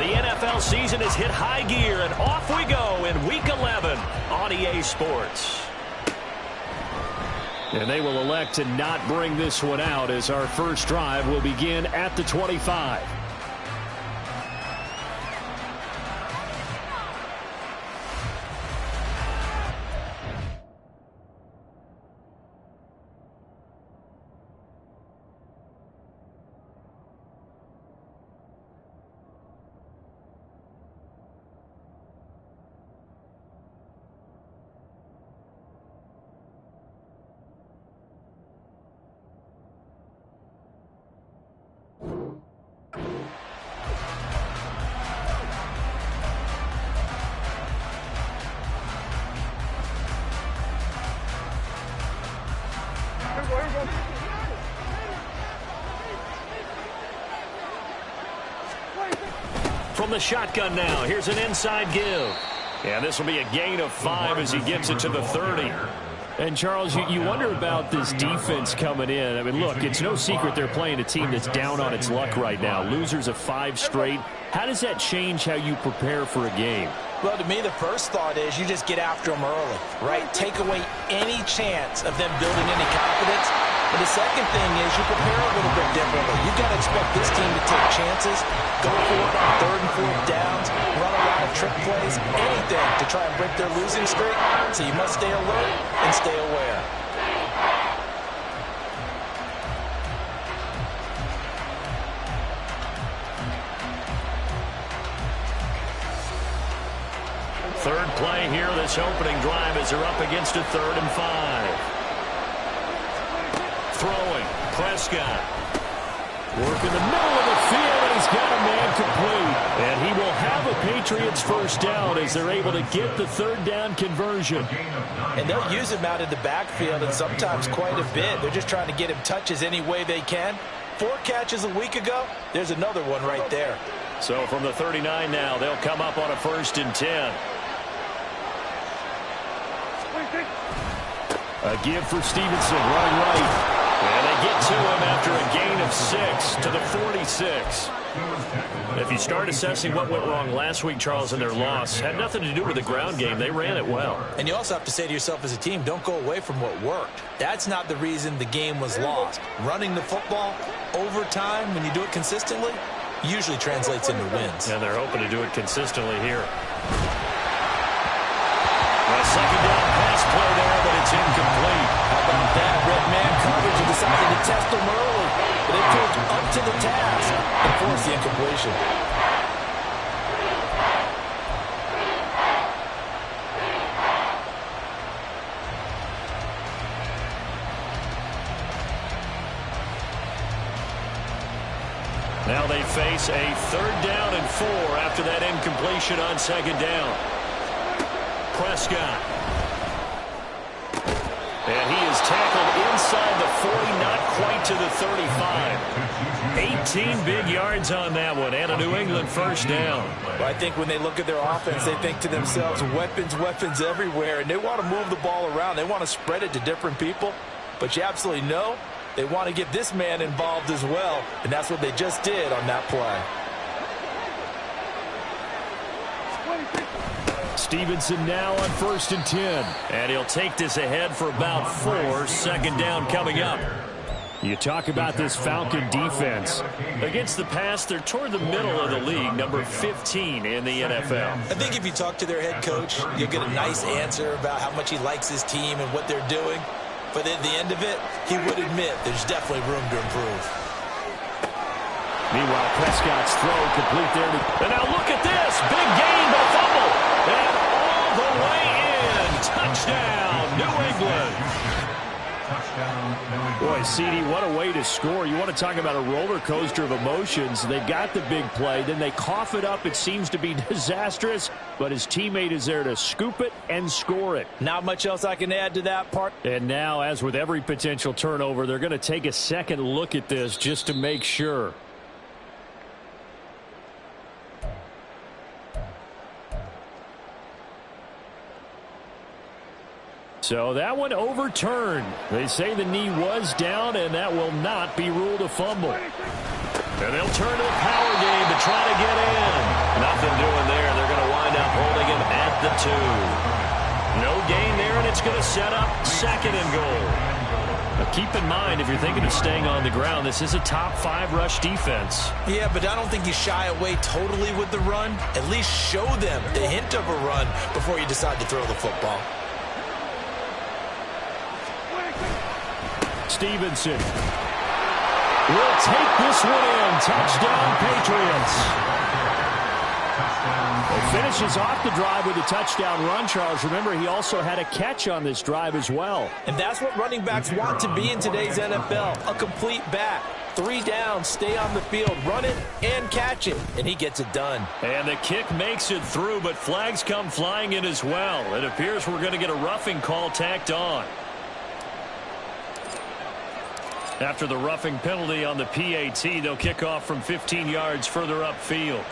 The NFL season has hit high gear, and off we go in Week 11 on EA Sports. And they will elect to not bring this one out as our first drive will begin at the 25. From the shotgun now, here's an inside give. Yeah, this will be a gain of 5 as he gets it to the 30. And, Charles, you wonder about this defense coming in. I mean, look, it's no secret they're playing a team that's down on its luck right now. Losers of 5 straight. How does that change how you prepare for a game? Well, to me, the first thought is you just get after them early, right? Take away any chance of them building any confidence. But the second thing is you prepare a little bit differently. You've got to expect this team to take chances, go for it on 3rd and 4th downs, run a lot of trick plays, anything to try and break their losing streak. So you must stay alert and stay aware. Third play here, this opening drive as they're up against a 3rd and 5. Throwing, Prescott. Work in the middle of the field, and he's got a man complete. And he will have a Patriots first down as they're able to get the 3rd down conversion. And they'll use him out in the backfield, and sometimes quite a bit. They're just trying to get him touches any way they can. 4 catches a week ago, there's another one right there. So from the 39 now, they'll come up on a 1st and 10. A give for Stevenson, running right. And they get to him after a gain of 6 to the 46. If you start assessing what went wrong last week, Charles, in their loss, had nothing to do with the ground game. They ran it well. And you also have to say to yourself as a team, don't go away from what worked. That's not the reason the game was lost. Running the football over time, when you do it consistently, usually translates into wins. And they're hoping to do it consistently here. A 2nd down pass play there, but it's incomplete. How about that? Red man coverage and decided to test them early. But they proved up to the task and forced the incompletion. Now they face a 3rd down and 4 after that incompletion on 2nd down. Prescott. And he is tackled inside the 40, not quite to the 35. 18 big yards on that one, and a New England first down. Well, I think when they look at their offense, they think to themselves, weapons, weapons everywhere, and they want to move the ball around. They want to spread it to different people, but you absolutely know they want to get this man involved as well, and that's what they just did on that play. Stevenson now on 1st and 10. And he'll take this ahead for about 4. 2nd down coming up. You talk about this Falcon defense. Against the pass, they're toward the middle of the league, number 15 in the NFL. I think if you talk to their head coach, you'll get a nice answer about how much he likes his team and what they're doing. But at the end of it, he would admit there's definitely room to improve. Meanwhile, Prescott's throw complete there. And now look at this. Big gain, but fumble. And all the way in. Touchdown, New England. Boy, CD, what a way to score. You want to talk about a roller coaster of emotions. They've got the big play. Then they cough it up. It seems to be disastrous. But his teammate is there to scoop it and score it. Not much else I can add to that part. And now, as with every potential turnover, they're going to take a second look at this just to make sure. So that one overturned. They say the knee was down, and that will not be ruled a fumble. And they'll turn to the power game to try to get in. 2. No gain there, and it's going to set up 2nd and goal. Now keep in mind, if you're thinking of staying on the ground, this is a top 5 rush defense. Yeah, but I don't think you shy away totally with the run. At least show them the hint of a run before you decide to throw the football. Stevenson will take this one in. Touchdown, Patriots. He finishes off the drive with a touchdown run, Charles. Remember, he also had a catch on this drive as well. And that's what running backs want to be in today's NFL, a complete back. 3 downs, stay on the field, run it, and catch it. And he gets it done. And the kick makes it through, but flags come flying in as well. It appears we're going to get a roughing call tacked on. After the roughing penalty on the PAT, they'll kick off from 15 yards further upfield.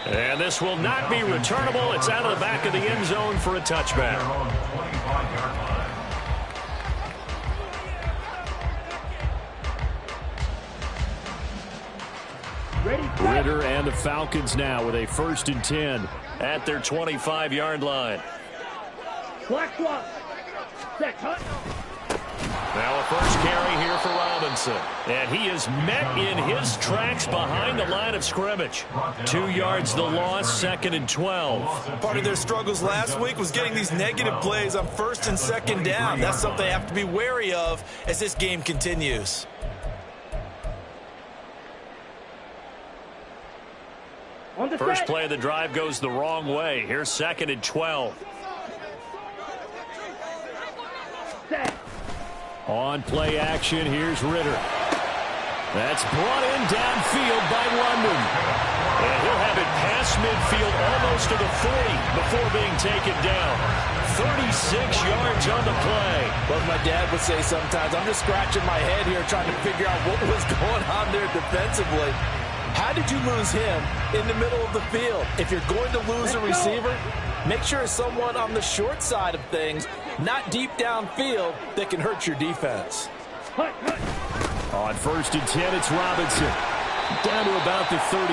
And this will not be returnable. It's out of the back of the end zone for a touchback. Ritter and the Falcons now with a 1st and 10 at their 25-yard line. Black swap. Set. Cut. Now a first carry here for Robinson. And he is met in his tracks behind the line of scrimmage. 2 yards the loss, 2nd and 12. Part of their struggles last week was getting these negative plays on 1st and 2nd down. That's something they have to be wary of as this game continues. First play of the drive goes the wrong way. Here's 2nd and 12. Set. On play action, here's Ritter. That's brought in downfield by London. And he'll have it past midfield almost to the 40 before being taken down. 36 yards on the play. Well, my dad would say sometimes, I'm just scratching my head here trying to figure out what was going on there defensively. How did you lose him in the middle of the field? If you're going to lose a receiver, make sure it's someone on the short side of things, not deep downfield, that can hurt your defense. On 1st and 10, it's Robinson. Down to about the 37.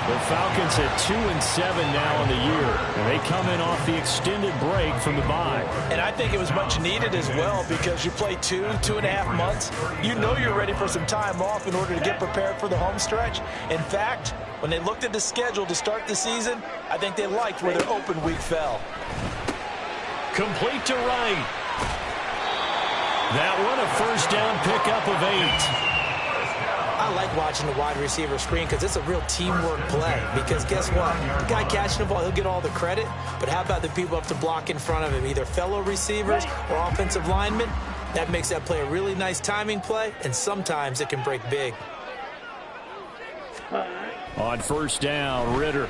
The Falcons at 2-7 now on the year. And they come in off the extended break from the bye. And I think it was much needed as well because you play 2.5 months. You know you're ready for some time off in order to get prepared for the home stretch. In fact, when they looked at the schedule to start the season, I think they liked where their open week fell. Complete to Wright. That one a first down pickup of 8. I like watching the wide receiver screen because it's a real teamwork play. Because guess what? The guy catching the ball, he'll get all the credit. But how about the people up to block in front of him, either fellow receivers or offensive linemen? That makes that play a really nice timing play, and sometimes it can break big. On 1st down, Ritter.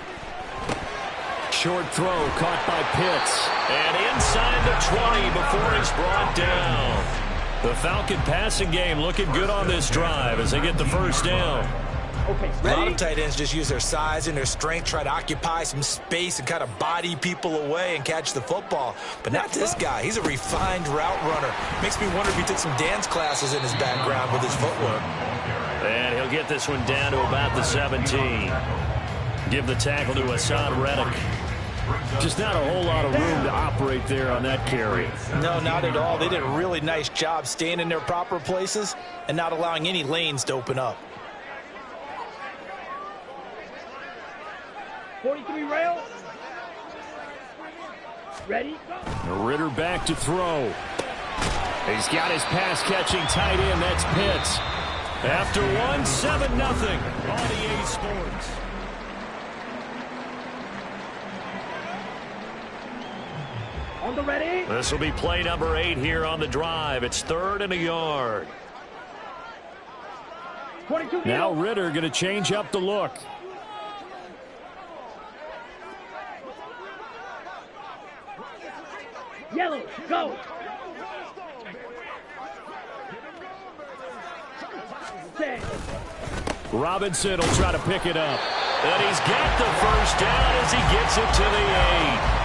Short throw caught by Pitts. And inside the 20 before he's brought down. The Falcon passing game looking good on this drive as they get the first down. Okay, A lot of tight ends just use their size and their strength, try to occupy some space and kind of body people away and catch the football. But not this guy. He's a refined route runner. Makes me wonder if he took some dance classes in his background with his footwork. And he'll get this one down to about the 17. Give the tackle to Hassan Reddick. Just not a whole lot of room to operate there on that carry. No, not at all. They did a really nice job staying in their proper places and not allowing any lanes to open up. 43 rail. Ready? Ritter back to throw. He's got his pass-catching tight end. That's Pitts. After 7-0 on EA Sports. On the ready. This will be play number 8 here on the drive. It's 3rd and a yard. 22. Now Ritter going to change up the look. Yellow. Go. Set. Robinson will try to pick it up. And he's got the first down as he gets it to the 8.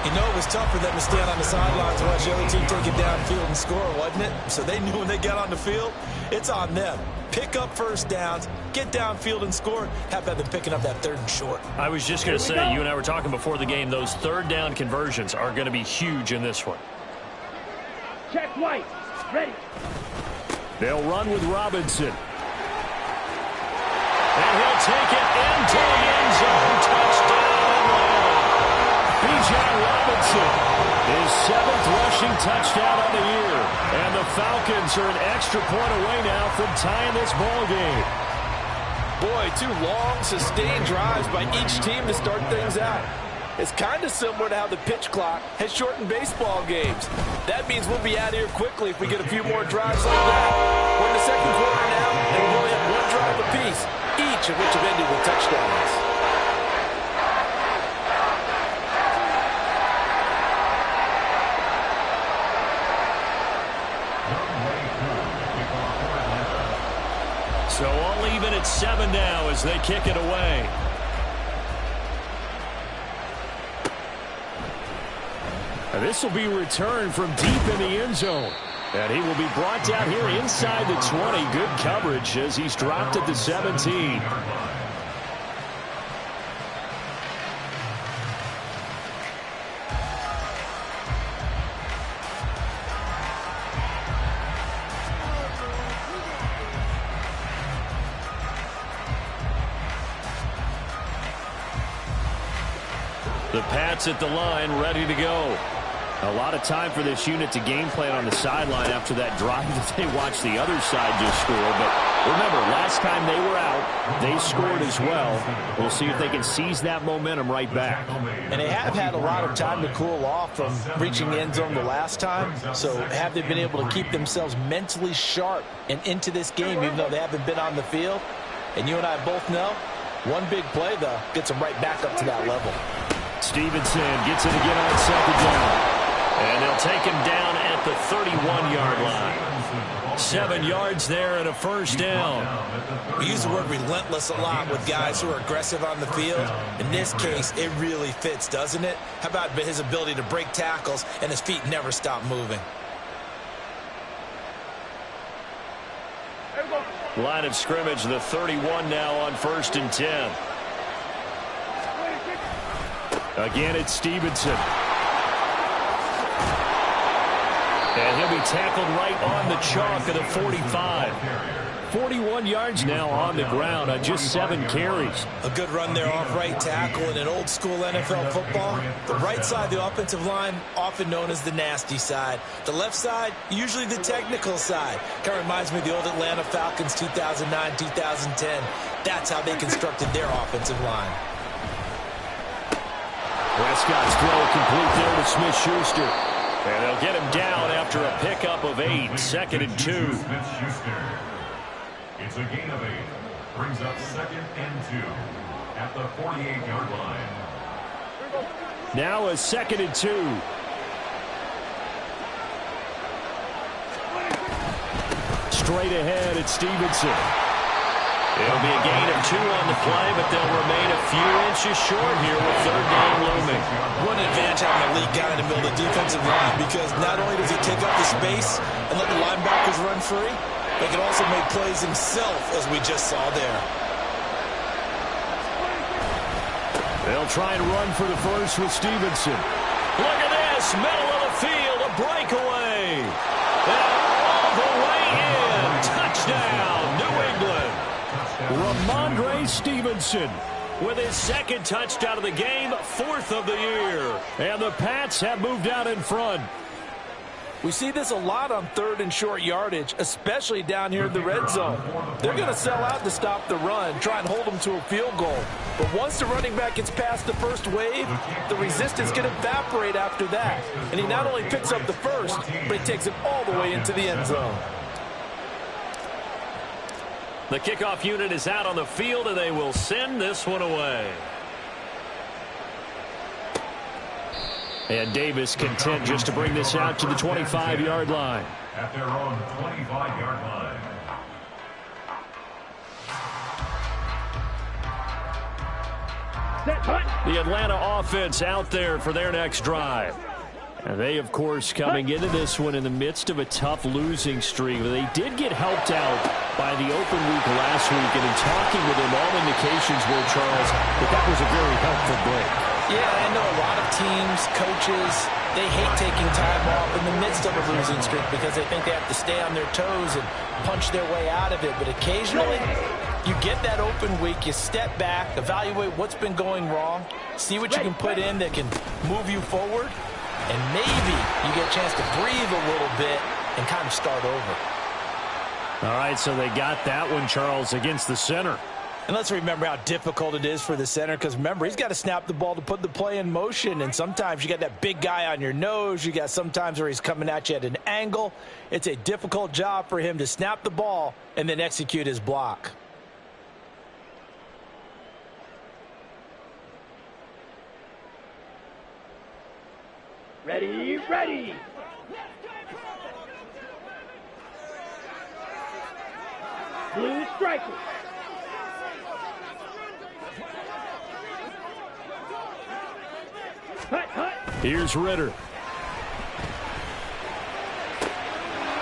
You know, it was tough for them to stand on the sidelines and watch the other team take it downfield and score, wasn't it? So they knew when they got on the field, it's on them. Pick up first downs, get downfield and score. How about them picking up that 3rd and short? I was just going to say, you and I were talking before the game, those 3rd down conversions are going to be huge in this one. Check White. Ready. They'll run with Robinson. And he'll take it into the end zone. Touchdown. B.J. Robinson, his 7th rushing touchdown on the year. And the Falcons are an extra point away now from tying this ball game. Boy, 2 long, sustained drives by each team to start things out. It's kind of similar to how the pitch clock has shortened baseball games. That means we'll be out of here quickly if we get a few more drives like that. We're in the 2nd quarter now, and we only have 1 drive apiece, each of which have ended with touchdowns. So all even at 7 now as they kick it away. This will be returned from deep in the end zone. And he will be brought down here inside the 20. Good coverage as he's dropped at the 17. The Pats at the line, ready to go. A lot of time for this unit to game plan on the sideline after that drive that they watched the other side just score. But remember, last time they were out, they scored as well. We'll see if they can seize that momentum right back. And they have had a lot of time to cool off from reaching the end zone the last time. So have they been able to keep themselves mentally sharp and into this game, even though they haven't been on the field? And you and I both know, one big play, though, gets them right back up to that level. Stevenson gets it again on 2nd down. And they'll take him down at the 31-yard line. 7 yards there and a 1st down. We use the word relentless a lot with guys who are aggressive on the field. In this case, it really fits, doesn't it? How about his ability to break tackles and his feet never stop moving? Line of scrimmage, the 31 now on 1st and 10. Again, it's Stevenson. And he'll be tackled right on the chalk of the 45. 41 yards now on the ground on just 7 carries. A good run there off right tackle in an old school NFL football. The right side of the offensive line, often known as the nasty side. The left side, usually the technical side. Kind of reminds me of the old Atlanta Falcons 2009-2010. That's how they constructed their offensive line. Prescott's throw complete there to Smith-Schuster. And they'll get him down after a pickup of 8, 2nd and 2. It's a gain of 8. Brings up 2nd and 2 at the 48-yard line. Now a 2nd and 2. Straight ahead, it's Stevenson. It'll be a gain of 2 on the play, but they'll remain a few inches short here with 3rd down looming. What an advantage having a lead guy in the middle of the defensive line, because not only does he take up the space and let the linebackers run free, but he can also make plays himself, as we just saw there. They'll try and run for the first with Stevenson. Look at this, middle of the field, a breakaway. And all the way in, touchdown, New England. Ramondre Stevenson with his 2nd touchdown of the game, 4th of the year. And the Pats have moved out in front. We see this a lot on 3rd and short yardage, especially down here in the red zone. They're going to sell out to stop the run, try and hold them to a field goal. But once the running back gets past the first wave, the resistance can evaporate after that. And he not only picks up the first, but he takes it all the way into the end zone. The kickoff unit is out on the field, and they will send this one away. And Davis content just to bring this out to the 25-yard line. At their own 25-yard line. Set, hut. The Atlanta offense out there for their next drive. And they, of course, coming into this one in the midst of a tough losing streak. They did get helped out by the open week last week. And in talking with him, all indications were, Charles, that was a very helpful break. Yeah, I know a lot of teams, coaches, they hate taking time off in the midst of a losing streak because they think they have to stay on their toes and punch their way out of it. But occasionally, you get that open week, you step back, evaluate what's been going wrong, see what you can put in that can move you forward, and maybe you get a chance to breathe a little bit and kind of start over. All right, so they got that one, Charles, against the center. And let's remember how difficult it is for the center because, remember, he's got to snap the ball to put the play in motion. And sometimes you got that big guy on your nose. You got sometimes where he's coming at you at an angle. It's a difficult job for him to snap the ball and then execute his block. Ready, ready. Blue striker. Hut, hut. Here's Ritter.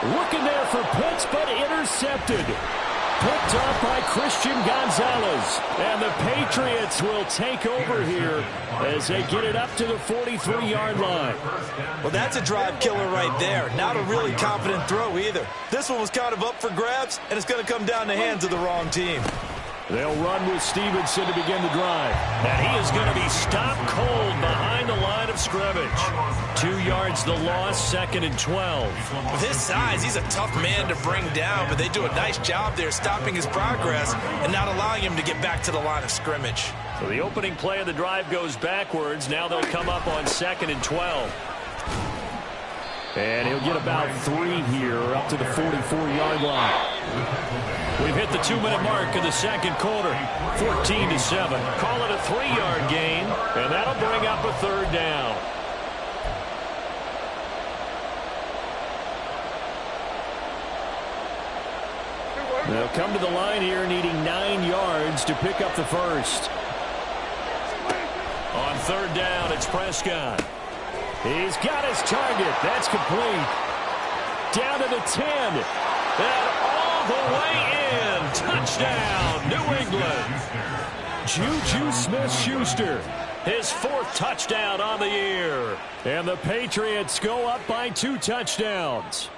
Looking there for Pitts, but intercepted. Picked off by Christian Gonzalez. And the Patriots will take over here as they get it up to the 43-yard line. Well, that's a drive killer right there. Not a really confident throw either. This one was kind of up for grabs, and it's going to come down the hands of the wrong team. They'll run with Stevenson to begin the drive. And he is going to be stopped cold behind the line of scrimmage. 2 yards the loss, 2nd and 12. With his size, he's a tough man to bring down, but they do a nice job there stopping his progress and not allowing him to get back to the line of scrimmage. So the opening play of the drive goes backwards. Now they'll come up on 2nd and 12. And he'll get about 3 here up to the 44-yard line. We've hit the 2-minute mark in the second quarter. 14-7. Call it a 3-yard gain, and that'll bring up a 3rd down. They'll come to the line here needing 9 yards to pick up the first. On 3rd down, it's Prescott. He's got his target. That's complete. Down to the 10. And all the way in. Touchdown, New England. Juju Smith-Schuster. His 4th touchdown on the year. And the Patriots go up by 2 touchdowns.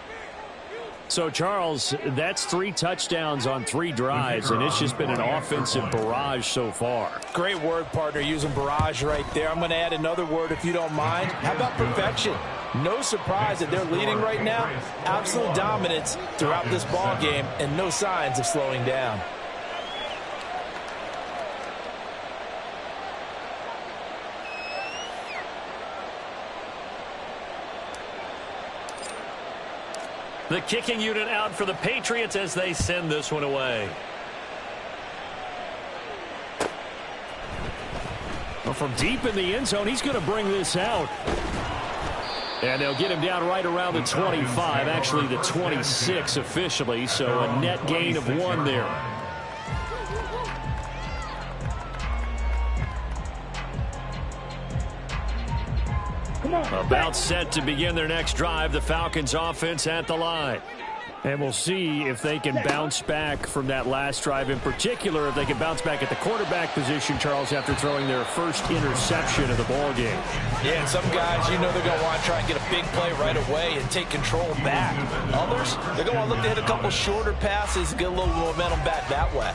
So, Charles, that's 3 touchdowns on 3 drives, and it's just been an offensive barrage so far. Great word, partner, using barrage right there. I'm going to add another word if you don't mind. How about perfection? No surprise that they're leading right now. Absolute dominance throughout this ball game and no signs of slowing down. The kicking unit out for the Patriots as they send this one away. Well, from deep in the end zone, he's going to bring this out. And they'll get him down right around the 25, actually the 26 officially, so a net gain of 1 there. About set to begin their next drive, the Falcons offense at the line. And we'll see if they can bounce back from that last drive, in particular, if they can bounce back at the quarterback position, Charles, after throwing their first interception of the ballgame. Yeah, and some guys, you know they're going to want to try and get a big play right away and take control back. Others, they're going to look to hit a couple shorter passes, get a little momentum back that way.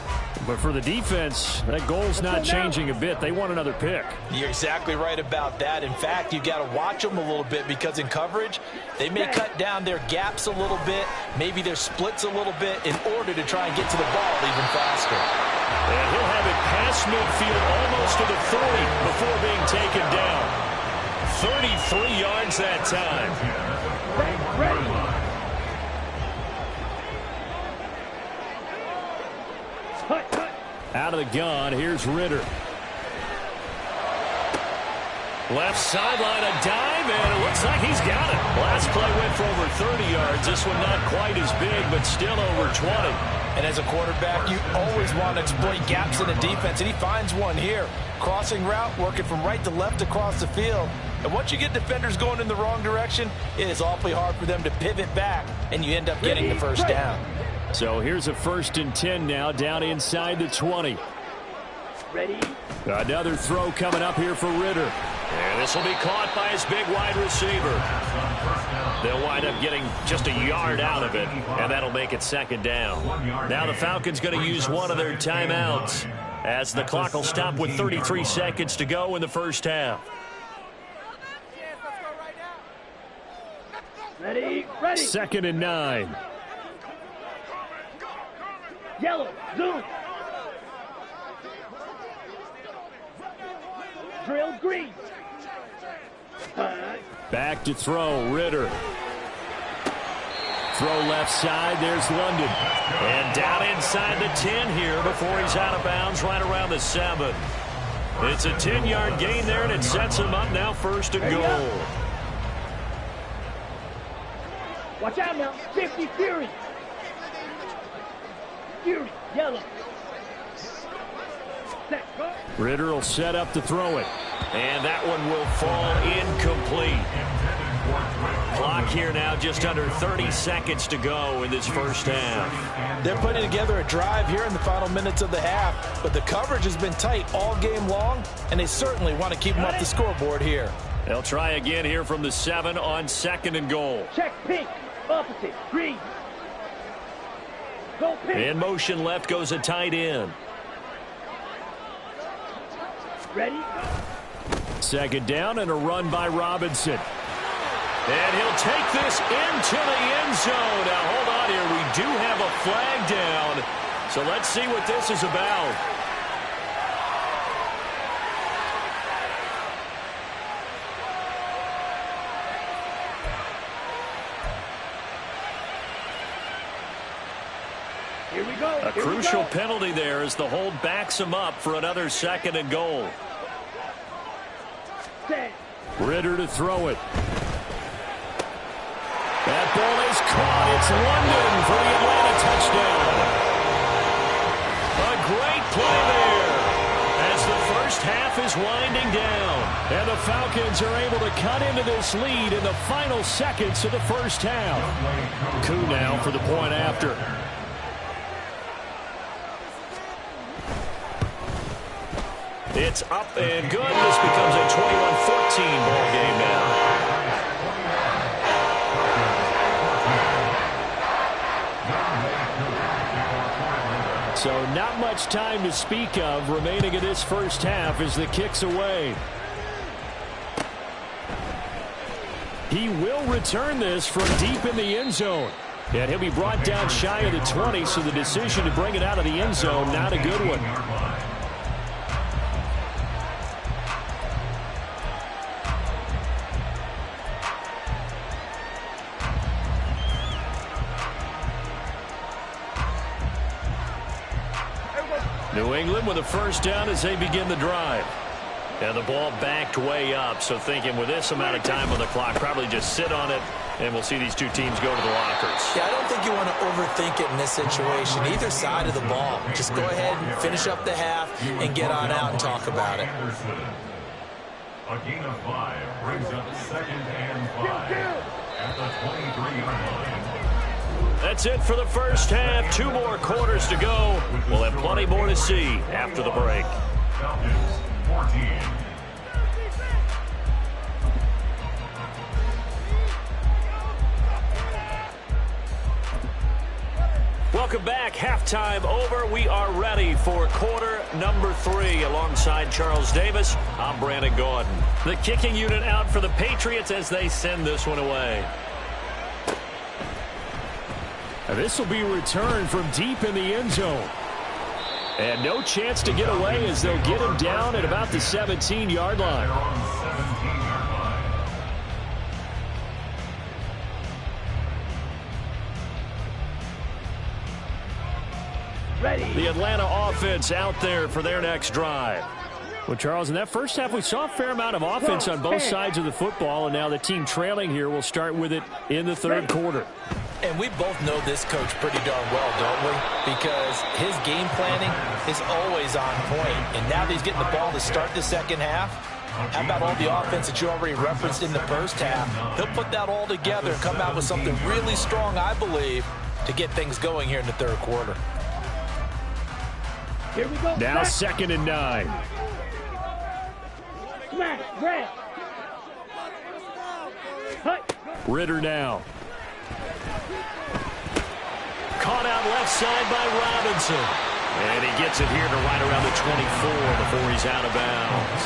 But for the defense, that goal's not changing a bit. They want another pick. You're exactly right about that. In fact, you got to watch them a little bit because in coverage, they may cut down their gaps a little bit, maybe their splits a little bit in order to try and get to the ball even faster. And he'll have it past midfield almost to the 40 before being taken down. 33 yards that time. Ready. Out of the gun, here's Ritter. Left sideline, a dive, and it looks like he's got it. Last play went for over 30 yards. This one not quite as big, but still over 20. And as a quarterback, you always want to exploit gaps in the defense, and he finds one here. Crossing route, working from right to left across the field. And once you get defenders going in the wrong direction, it is awfully hard for them to pivot back, and you end up getting the first down. So here's a 1st and 10 now, down inside the 20. Ready? Another throw coming up here for Ritter. And this will be caught by his big wide receiver. They'll wind up getting just a yard out of it, and that'll make it 2nd down. Now the Falcons going to use one of their timeouts as the clock will stop with 33 seconds to go in the first half. Ready? Ready? 2nd and 9. Yellow. Zoom. Drill green. Back to throw, Ritter. Throw left side, there's London. And down inside the 10 here before he's out of bounds right around the 7. It's a 10-yard gain there, and it sets him up now 1st and goal. Watch out now. 50 Fury. Fury. Yellow. Set. Go. Ritter will set up to throw it. And that one will fall incomplete. Clock here now just under 30 seconds to go in this first half. They're putting together a drive here in the final minutes of the half, but the coverage has been tight all game long, and they certainly want to keep them off the scoreboard here. They'll try again here from the 7 on 2nd and goal. Check pink. Opposite. Green. Go pink. In motion left goes a tight end. Ready? 2nd down and a run by Robinson. And he'll take this into the end zone. Now, hold on here. We do have a flag down. So let's see what this is about. Here we go. A crucial penalty there as the hold backs him up for another 2nd and goal. Set. Ritter to throw it. That ball is caught. It's London for the Atlanta touchdown. A great play there as the first half is winding down. And the Falcons are able to cut into this lead in the final seconds of the first half. Coup now for the point after. It's up and good. This becomes a 21-14 ball game now. So not much time to speak of remaining in this first half as the kick's away. He will return this from deep in the end zone. And he'll be brought down shy of the 20, so the decision to bring it out of the end zone, not a good one. New England with a first down as they begin the drive. And the ball backed way up, so thinking with this amount of time on the clock, probably just sit on it, and we'll see these two teams go to the lockers. Yeah, I don't think you want to overthink it in this situation, either side of the ball. Just go ahead and finish up the half and get on out and talk about it. A gain of 5 brings up 2nd and 5 at the 23-yard line. That's it for the first half. 2 more quarters to go. We'll have plenty more to see after the break. Falcons 14. Welcome back. Halftime over. We are ready for quarter number 3. Alongside Charles Davis, I'm Brandon Gordon. The kicking unit out for the Patriots as they send this one away. This will be returned from deep in the end zone. And no chance to get away as they'll get him down at about the 17-yard line. Ready. The Atlanta offense out there for their next drive. Well, Charles, in that first half, we saw a fair amount of offense on both sides of the football, and now the team trailing here will start with it in the third quarter. And we both know this coach pretty darn well, don't we? Because his game planning is always on point. And now that he's getting the ball to start the second half, how about all the offense that you already referenced in the first half? He'll put that all together and come out with something really strong, I believe, to get things going here in the third quarter. Here we go. Now 2nd and 9. Smash, red. Hut. Ritter now. Caught out left side by Robinson. And he gets it here to right around the 24 before he's out of bounds.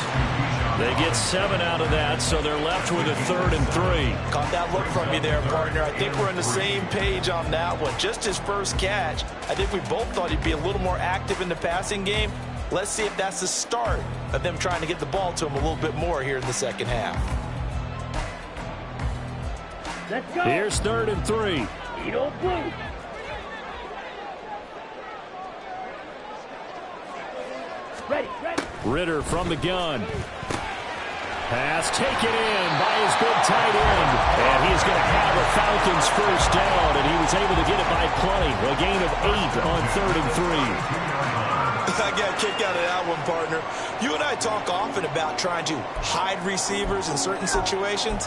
They get 7 out of that, so they're left with a 3rd and 3. Caught that look from you there, partner. I think we're on the same page on that one. Just his first catch. I think we both thought he'd be a little more active in the passing game. Let's see if that's the start of them trying to get the ball to him a little bit more here in the second half. Let's go. Here's 3rd and 3. Edo blue. Ready, ready. Ritter from the gun. Pass taken in by his big tight end. And he is going to have a Falcons first down, and he was able to get it by plenty. A gain of 8 on 3rd and 3. I got a kick out of that one, partner. You and I talk often about trying to hide receivers in certain situations,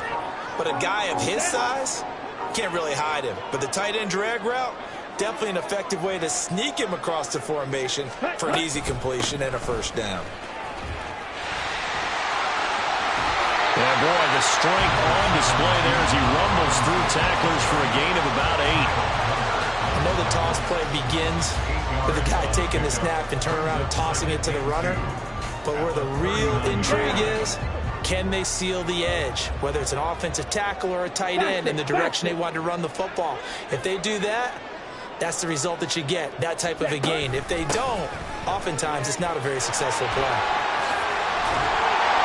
but a guy of his size can't really hide him. But the tight end drag route, definitely an effective way to sneak him across the formation for an easy completion and a first down. And boy, the strength on display there as he rumbles through tacklers for a gain of about 8. I know the toss play begins with the guy taking the snap and turning around and tossing it to the runner. But where the real intrigue is, can they seal the edge? Whether it's an offensive tackle or a tight end in the direction they want to run the football. If they do that, that's the result that you get, that type of a gain. If they don't, oftentimes it's not a very successful play.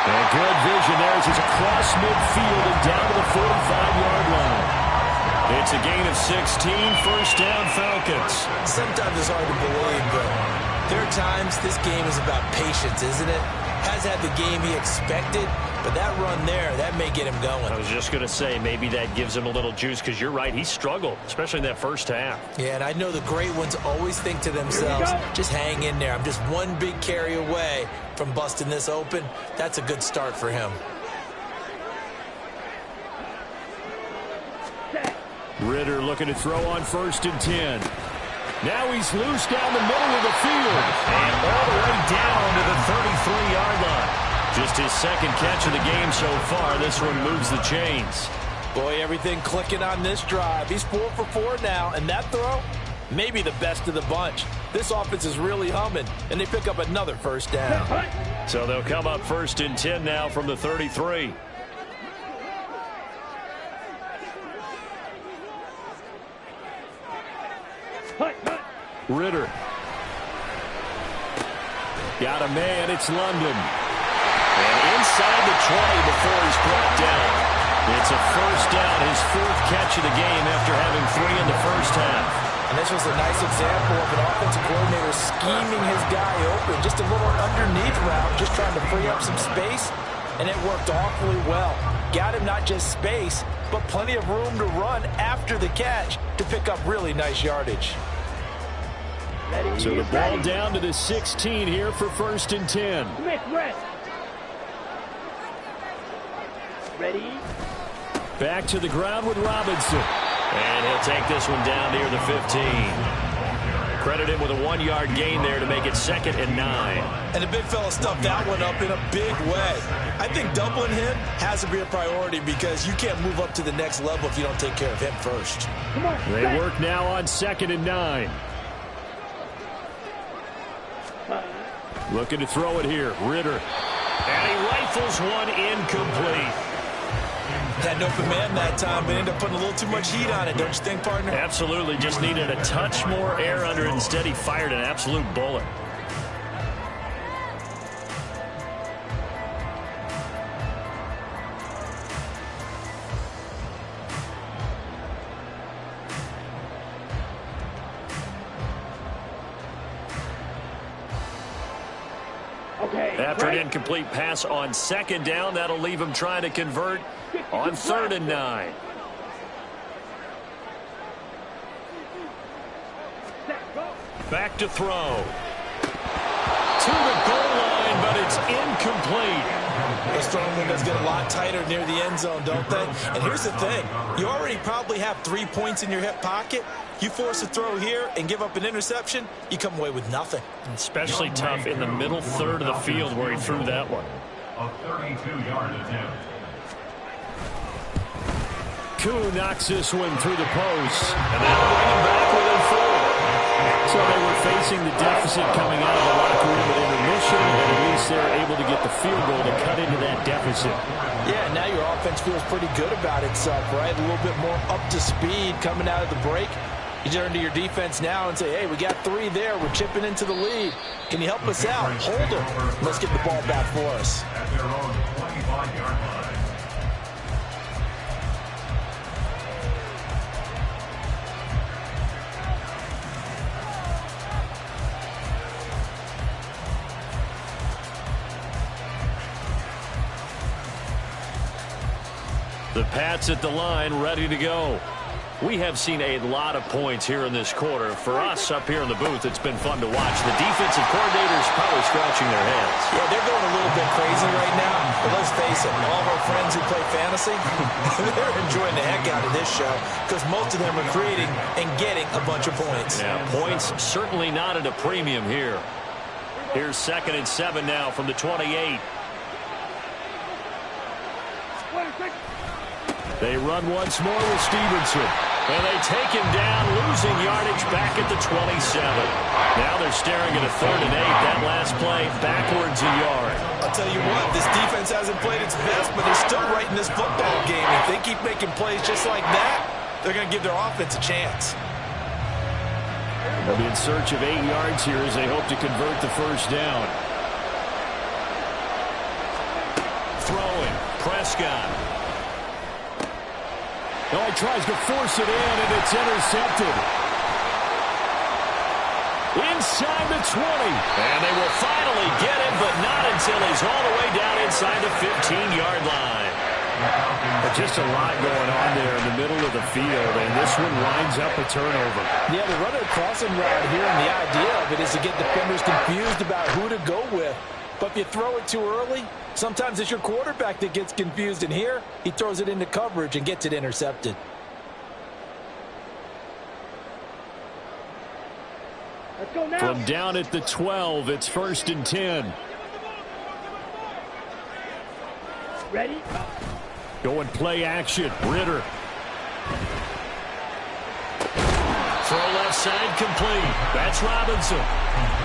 And good vision there as he's across midfield and down to the 45-yard line. It's a gain of 16, first down Falcons. Sometimes it's hard to believe, but there are times this game is about patience, isn't it? Has had the game he expected, but that run there, that may get him going. I was just going to say, maybe that gives him a little juice, because you're right, he struggled, especially in that first half. Yeah, and I know the great ones always think to themselves, just hang in there. I'm just one big carry away from busting this open. That's a good start for him. Ritter looking to throw on 1st and 10. Now he's loose down the middle of the field. And all the way down to the 33-yard line. Just his 2nd catch of the game so far. This one moves the chains. Boy, everything clicking on this drive. He's 4 for 4 now, and that throw, maybe the best of the bunch. This offense is really humming, and they pick up another first down. So they'll come up 1st and 10 now from the 33. Ritter. Got a man, it's London. And inside the 20 before he's brought down. It's a first down, his 4th catch of the game after having 3 in the first half. And this was a nice example of an offensive coordinator scheming his guy open. Just a little underneath route, just trying to free up some space, and it worked awfully well. Got him not just space, but plenty of room to run after the catch to pick up really nice yardage. So the ball down to the 16 here for 1st and 10. Smith, red. Ready. Back to the ground with Robinson. And he'll take this one down near the 15. Credit him with a 1-yard gain there to make it 2nd and 9. And the big fella stuffed that one up in a big way. I think doubling him has to be a priority because you can't move up to the next level if you don't take care of him first. Come on. They work now on 2nd and 9. Looking to throw it here. Ritter. And he rifles one incomplete. Had an open man that time, but ended up putting a little too much heat on it, don't you think, partner? Absolutely. Just needed a touch more air under it. Instead, he fired an absolute bullet. After an incomplete pass on 2nd down, that'll leave him trying to convert on 3rd and 9. Back to throw. To the goal line, but it's incomplete. Those throwing windows get a lot tighter near the end zone, don't they? And here's the thing. You already probably have 3 points in your hip pocket. You force a throw here and give up an interception, you come away with nothing. Especially tough in the middle third of the field where he threw that one. A 32-yard attempt. Koo knocks this one through the post. And that'll bring him back within 4. So they were facing the deficit coming out of the locker room at intermission, and at least they're able to get the field goal to cut into that deficit. Yeah, now your offense feels pretty good about itself, right? A little bit more up to speed coming out of the break. You turn to your defense now and say, hey, we got 3 there. We're chipping into the lead. Can you help us out? Hold them. Let's get the ball back for us. At their own 25-yard line. The Pats at the line, ready to go. We have seen a lot of points here in this quarter. For us up here in the booth, it's been fun to watch. The defensive coordinators probably scratching their heads. Yeah, they're going a little bit crazy right now. But let's face it, all of our friends who play fantasy, they're enjoying the heck out of this show because most of them are creating and getting a bunch of points. Yeah, points certainly not at a premium here. Here's 2nd and 7 now from the 28. They run once more with Stevenson. And they take him down, losing yardage back at the 27. Now they're staring at a 3rd and 8. That last play backwards a yard. I'll tell you what, this defense hasn't played its best, but they're still right in this football game. If they keep making plays just like that, they're going to give their offense a chance. They'll be in search of 8 yards here as they hope to convert the first down. Throwing, Prescott. Oh, he tries to force it in, and it's intercepted. Inside the 20. And they will finally get him, but not until he's all the way down inside the 15-yard line. Just a lot going on there in the middle of the field, and this one winds up a turnover. Yeah, they're running a crossing route here, and the idea of it is to get defenders confused about who to go with. But if you throw it too early, sometimes it's your quarterback that gets confused. And here, he throws it into coverage and gets it intercepted. Let's go now. From down at the 12, it's 1st and 10. Ready? Going play action. Ritter. Throw left side complete. That's Robinson.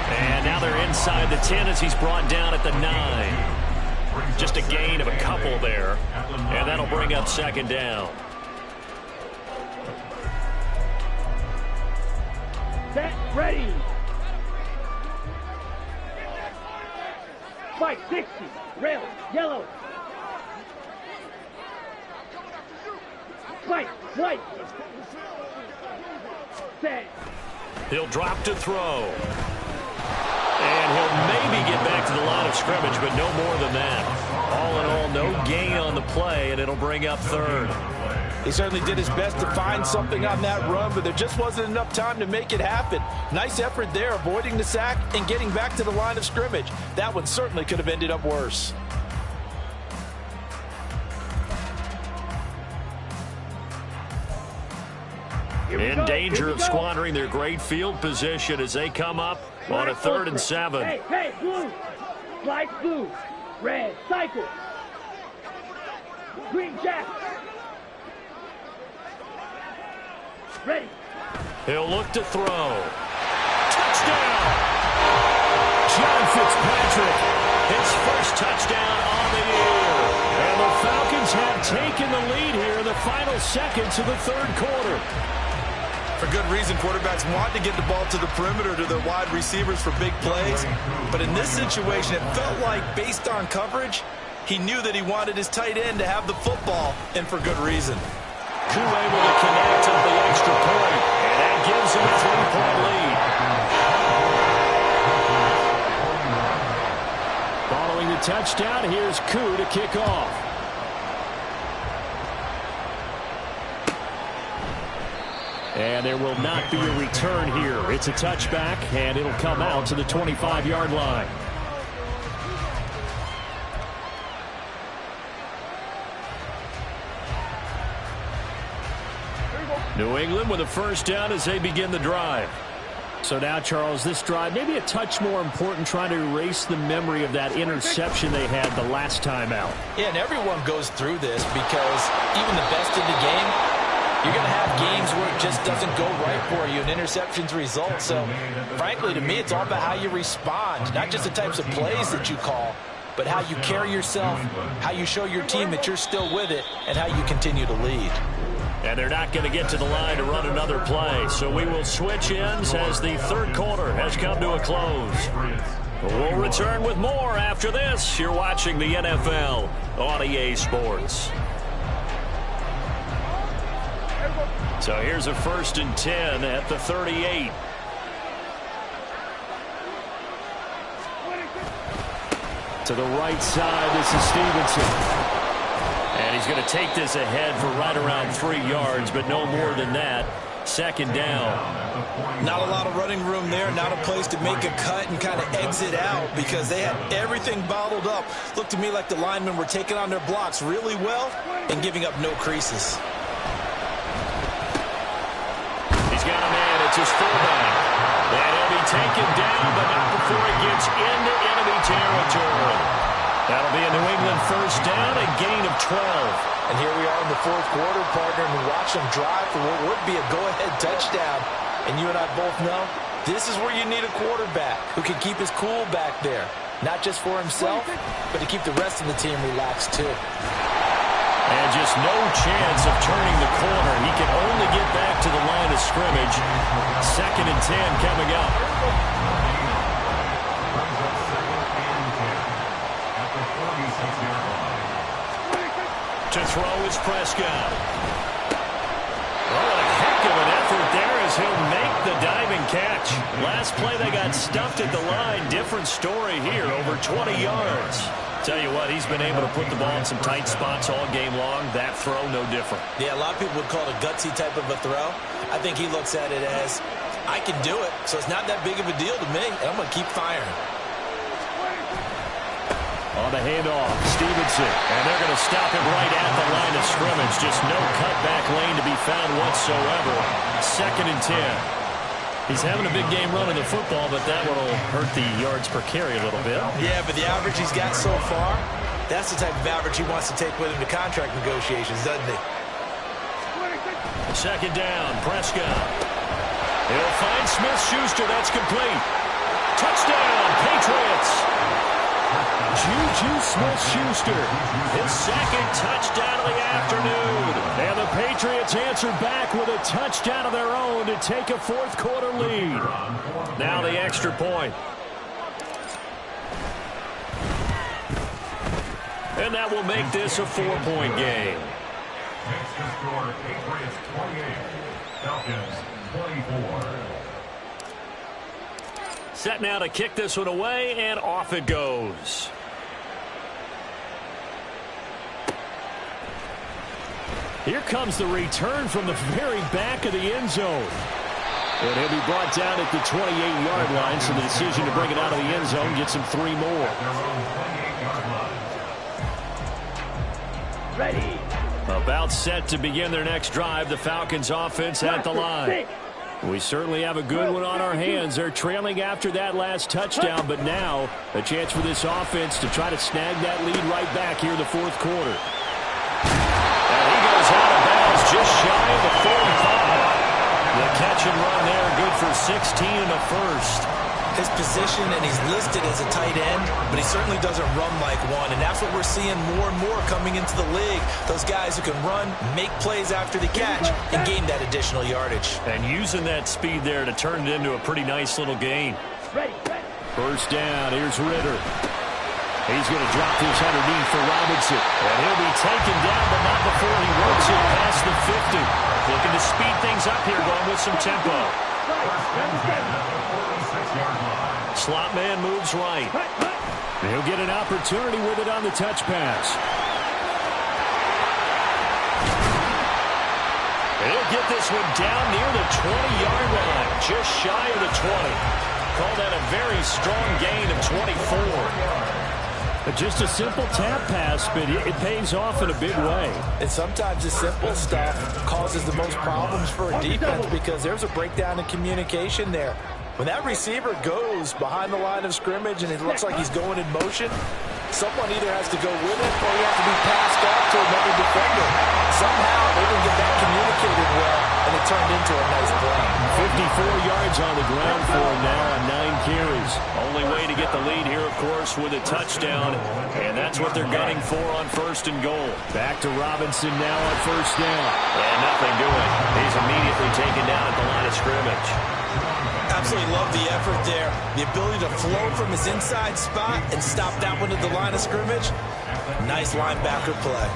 And now they're inside the 10 as he's brought down at the 9. Just a gain of a couple there. And that'll bring up 2nd down. Set. Ready. Spike 60. Rail. Yellow. Spike. White. Set. He'll drop to throw. And he'll maybe get back to the line of scrimmage, but no more than that. All in all, no gain on the play, and it'll bring up 3rd. He certainly did his best to find something on that run, but there just wasn't enough time to make it happen. Nice effort there, avoiding the sack and getting back to the line of scrimmage. That one certainly could have ended up worse. In danger of squandering their great field position as they come up on a 3rd and 7. Hey, hey, blue. Slice blue. Red. Cycle. Green jacket. Ready. He'll look to throw. Touchdown! John Fitzpatrick. His first touchdown on the year. And the Falcons have taken the lead here in the final seconds of the 3rd quarter. For good reason, quarterbacks want to get the ball to the perimeter to their wide receivers for big plays. But in this situation, it felt like, based on coverage, he knew that he wanted his tight end to have the football, and for good reason. Koo able to connect on the extra point, and that gives him a 3-point lead. Following the touchdown, here's Koo to kick off. And there will not be a return here. It's a touchback, and it'll come out to the 25-yard line. New England with a first down as they begin the drive. So now, Charles, this drive maybe a touch more important, trying to erase the memory of that interception they had the last time out. Yeah, and everyone goes through this because even the best in the game, you're going to have games where it just doesn't go right for you, and interceptions result. So, frankly, to me, it's all about how you respond, not just the types of plays that you call, but how you carry yourself, how you show your team that you're still with it, and how you continue to lead. And they're not going to get to the line to run another play. So we will switch ends as the third quarter has come to a close. We'll return with more after this. You're watching the NFL on EA Sports. So here's a 1st and 10 at the 38. To the right side, this is Stevenson. And he's going to take this ahead for right around 3 yards, but no more than that. 2nd down. Not a lot of running room there, not a place to make a cut and kind of exit out because they had everything bottled up. Looked to me like the linemen were taking on their blocks really well and giving up no creases. He's got a man. It's his fullback. And he'll be taken down, but not before he gets into enemy territory. That'll be a New England first down, a gain of 12. And here we are in the 4th quarter, partner, and we watch them drive for what would be a go-ahead touchdown. And you and I both know this is where you need a quarterback who can keep his cool back there. Not just for himself, but to keep the rest of the team relaxed too. And just no chance of turning the corner. He can only get back to the line of scrimmage. 2nd and 10 coming up. To throw is Prescott. Oh, what a heck of an effort there as he'll make the diving catch. Last play they got stuffed at the line. Different story here, over 20 yards. Tell you what, he's been able to put the ball in some tight spots all game long. That throw, no different. Yeah, a lot of people would call it a gutsy type of a throw. I think he looks at it as, I can do it, so it's not that big of a deal to me, and I'm going to keep firing. On the handoff, Stevenson, and they're going to stop him right at the line of scrimmage. Just no cutback lane to be found whatsoever. 2nd and 10. He's having a big game running the football, but that will hurt the yards per carry a little bit. Yeah, but the average he's got so far, that's the type of average he wants to take with him to contract negotiations, doesn't he? 2nd down, Prescott. He'll find Smith-Schuster. That's complete. Touchdown, Patriots. Juju Smith-Schuster, his 2nd touchdown of the afternoon. And the Patriots answer back with a touchdown of their own to take a 4th quarter lead. Now the extra point. And that will make this a 4-point game. Next to score, Patriots 28, Falcons 24. Set now to kick this one away, and off it goes. Here comes the return from the very back of the end zone. And he'll be brought down at the 28-yard line, so the decision to bring it out of the end zone gets him 3 more. Ready. About set to begin their next drive, the Falcons offense at the line. We certainly have a good one on our hands. They're trailing after that last touchdown, but now a chance for this offense to try to snag that lead right back here in the 4th quarter. And he goes out of bounds just shy of the 45. The catch and run there, good for 16 and a first. His position, and he's listed as a tight end, but he certainly doesn't run like one, and that's what we're seeing more and more coming into the league. Those guys who can run, make plays after the catch, and gain that additional yardage. And using that speed there to turn it into a pretty nice little gain. First down, here's Ritter. He's going to drop this underneath for Robinson. And he'll be taken down, but not before he works it past the 50. Looking to speed things up here, going with some tempo. Slot man moves right. He'll get an opportunity with it on the touch pass. He'll get this one down near the 20-yard line, just shy of the 20. Call that a very strong gain of 24. Just a simple tap pass, but it pays off in a big way. And sometimes the simple stuff causes the most problems for a defense because there's a breakdown in communication there. When that receiver goes behind the line of scrimmage and it looks like he's going in motion, someone either has to go with it or he has to be passed off to another defender. Somehow they didn't get that communicated well, and it turned into a nice play. 54 yards on the ground for him now on 9 carries. Only way to get the lead here, of course, with a touchdown, and that's what they're gunning for on 1st and goal. Back to Robinson now on 1st down. And nothing doing. He's immediately taken down at the line of scrimmage. Absolutely love the effort there. The ability to flow from his inside spot and stop that one at the line of scrimmage. Nice linebacker play.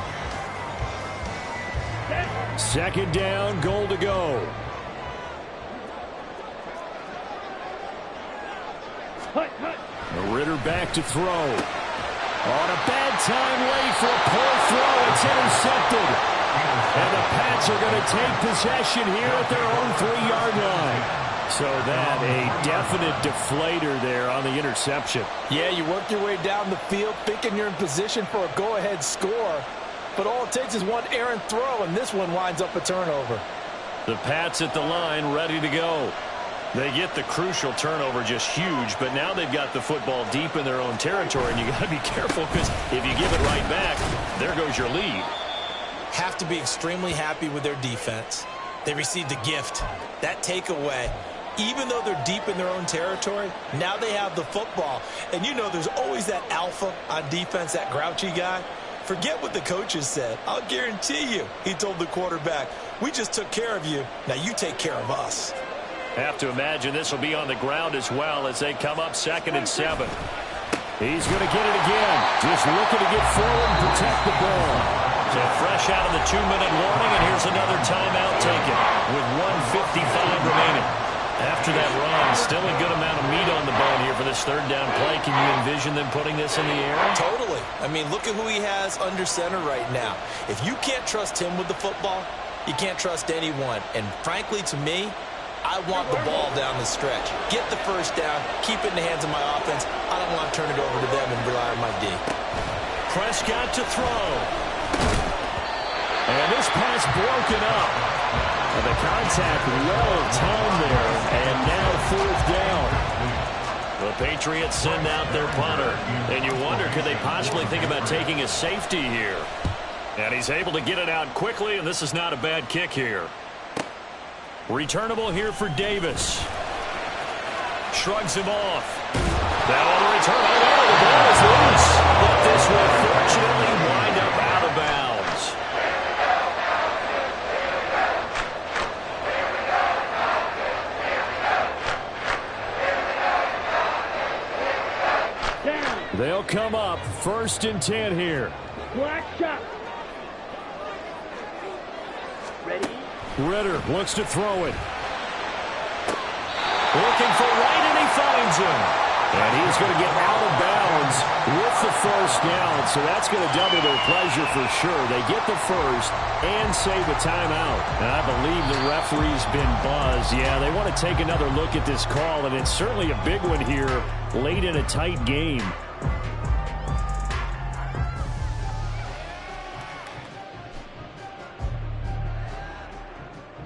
2nd down, goal to go. Ritter back to throw. On a bad time late for a poor throw. It's intercepted. And the Pats are going to take possession here at their own 3-yard line. So that a definite deflator there on the interception. Yeah, you work your way down the field thinking you're in position for a go-ahead score. But all it takes is one errant throw, and this one winds up a turnover. The Pats at the line ready to go. They get the crucial turnover, just huge, but now they've got the football deep in their own territory, and you got to be careful because if you give it right back, there goes your lead. Have to be extremely happy with their defense. They received a gift. That takeaway, even though they're deep in their own territory, now they have the football. And you know there's always that alpha on defense, that grouchy guy. Forget what the coaches said. I'll guarantee you, he told the quarterback, we just took care of you. Now you take care of us. Have to imagine this will be on the ground as well as they come up 2nd and 7. He's going to get it again. Just looking to get forward and protect the ball. So fresh out of the 2-minute warning, and here's another timeout taken with 1:55 remaining. After that run, still a good amount of meat on the bone here for this 3rd down play. Can you envision them putting this in the air? Totally. I mean, look at who he has under center right now. If you can't trust him with the football, you can't trust anyone. And frankly, to me, I want the ball down the stretch. Get the 1st down, keep it in the hands of my offense. I don't want to turn it over to them and rely on my D. Prescott to throw. And this pass broken up. And the contact well timed there. And now 4th down. The Patriots send out their punter. And you wonder, could they possibly think about taking a safety here? And he's able to get it out quickly, and this is not a bad kick here. Returnable here for Davis. Shrugs him off. That one return. Oh, the ball is loose. But this will fortunately wind up out of bounds. They'll come up 1st and 10 here. Black shot. Ready? Ritter looks to throw it. Looking for Wright, and he finds him. And he's going to get out of bounds with the 1st down, so that's going to double their pleasure for sure. They get the 1st and save a timeout. And I believe the referee's been buzzed. Yeah, they want to take another look at this call, and it's certainly a big one here late in a tight game.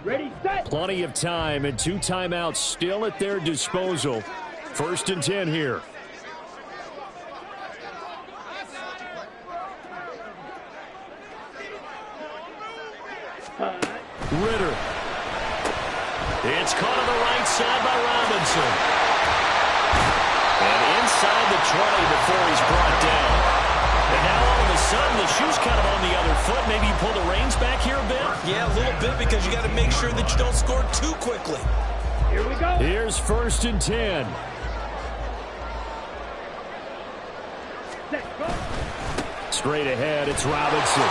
Ready, set. Plenty of time and 2 timeouts still at their disposal. 1st and 10 here. Ritter. It's caught on the right side by Robinson. And inside the 20 before he's brought down. And now all of a sudden the shoe's kind of on the other foot. Maybe you pull the reins back here a bit? Yeah, a little bit because you got to make sure that you don't score too quickly. Here we go. Here's 1st and 10. Set, go. Straight ahead, it's Robinson.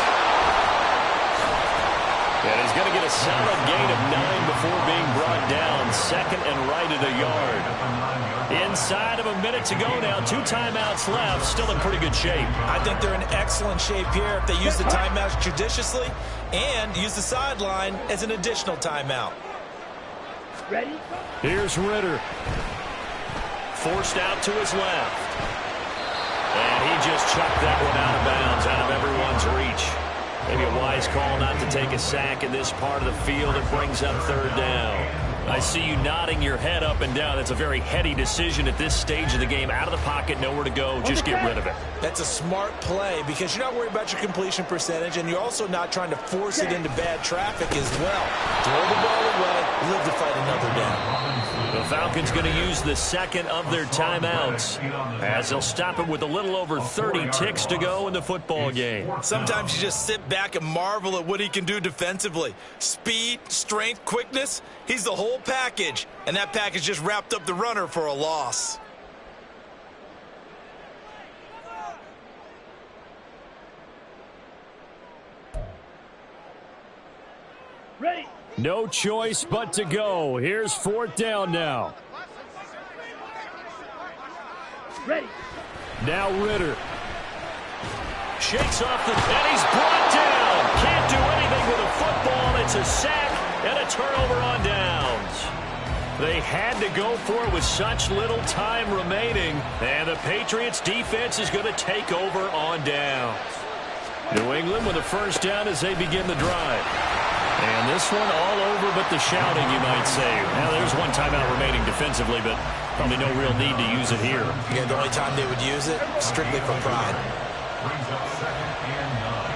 And he's going to get a solid gain of 9 before being brought down. Second and right at a yard. Inside of a minute to go now. 2 timeouts left. Still in pretty good shape. I think they're in excellent shape here if they use the timeouts judiciously and use the sideline as an additional timeout. Ready? Here's Ritter. Forced out to his left. And he just chucked that one out of bounds, out of everyone's reach. Maybe a wise call not to take a sack in this part of the field. It brings up third down. I see you nodding your head up and down. That's a very heady decision at this stage of the game. Out of the pocket, nowhere to go. Just get rid of it. That's a smart play because you're not worried about your completion percentage, and you're also not trying to force it into bad traffic as well. Throw the ball away, live to fight another down. The Falcons going to use the second of their timeouts as they'll stop it with a little over 30 ticks to go in the football game. Sometimes you just sit back and marvel at what he can do defensively. Speed, strength, quickness, he's the whole package, and that package just wrapped up the runner for a loss. Ready? No choice but to go. Here's fourth down now. Ready? Now Ritter. Shakes off and he's brought down. Can't do anything with a football. It's a sack and a turnover on downs. They had to go for it with such little time remaining. And the Patriots defense is going to take over on downs. New England with a first down as they begin the drive. And this one all over but the shouting, you might say. Now, there's one timeout remaining defensively, but probably no real need to use it here. Yeah, the only time they would use it, strictly for pride. Brings up second and 9.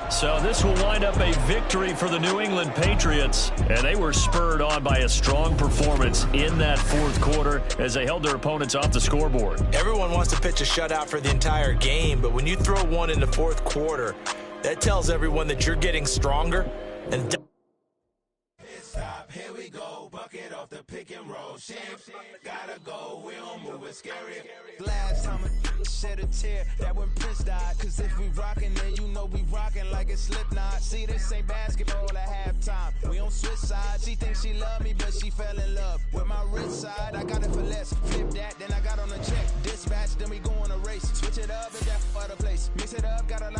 So this will wind up a victory for the New England Patriots, and they were spurred on by a strong performance in that fourth quarter as they held their opponents off the scoreboard. Everyone wants to pitch a shutout for the entire game, but when you throw one in the fourth quarter, that tells everyone that you're getting stronger. And Stop, here we go, bucket off the pick and roll. Shams, gotta go, we don't move it scary. Last time a shed a tear, that when Prince died. Cause if we rockin', then you know we rockin' like a Slipknot. See, this ain't basketball at halftime. We on switch sides. She thinks she love me, but she fell in love with my rich side. I got it for less. Flip that, then I got on a check. Dispatch, then we go on a race. Switch it up and that for the place. Mix it up, got a lot.